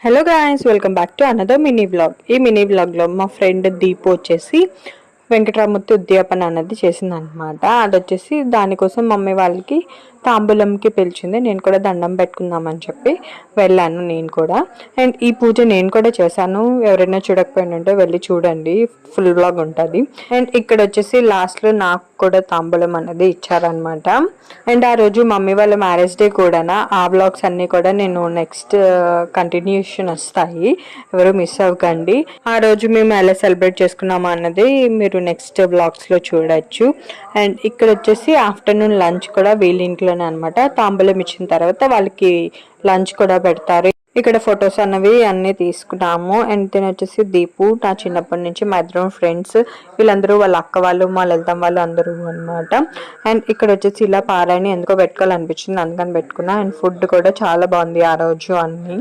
Hello guys, welcome back to another mini vlog. ఈ mini వ్లాగ్లో మా ఫ్రెండ్ దీపు వచ్చేసి వెంకటరామూర్తి ఉద్యాపన అన్నది చేసిందనమాట. అది వచ్చేసి దానికోసం మమ్మీ వాళ్ళకి తాంబూలంకి పిలిచింది. నేను కూడా దండం పెట్టుకుందామని చెప్పి వెళ్ళాను నేను కూడా. అండ్ ఈ పూజ నేను కూడా చేశాను. ఎవరైనా చూడకపోయినంటే వెళ్ళి చూడండి, ఫుల్ వ్లాగ్ ఉంటుంది. అండ్ ఇక్కడ వచ్చేసి లాస్ట్లో నాకు కూడా తాంబూలం అనేది ఇచ్చారనమాట. అండ్ ఆ రోజు మమ్మీ వాళ్ళ మ్యారేజ్ డే కూడా. ఆ వ్లాగ్స్ అన్నీ కూడా నేను నెక్స్ట్ కంటిన్యూషన్ వస్తాయి, ఎవరు మిస్ అవ్వకండి. ఆ రోజు మేము ఎలా సెలబ్రేట్ చేసుకున్నాము అన్నది మీరు నెక్స్ట్ వ్లాగ్స్లో చూడొచ్చు. అండ్ ఇక్కడ వచ్చేసి ఆఫ్టర్నూన్ లంచ్ కూడా వీళ్ళ ఇంట్లోనే అనమాట. తాంబూలం ఇచ్చిన తర్వాత వాళ్ళకి లంచ్ కూడా పెడతారు. ఇక్కడ ఫొటోస్ అన్నవి అన్నీ తీసుకున్నాము. అండ్ తిని వచ్చేసి దీపు, నా చిన్నప్పటి నుంచి మా ఇద్దరం ఫ్రెండ్స్, వీళ్ళందరూ వాళ్ళ అక్క వాళ్ళు, మా లలితం వాళ్ళు అందరూ అనమాట. అండ్ ఇక్కడ వచ్చేసి ఇలా పారాయణ ఎందుకో పెట్టుకోవాలనిపించింది, అందుకని పెట్టుకున్నా. అండ్ ఫుడ్ కూడా చాలా బాగుంది ఆ రోజు అన్నీ.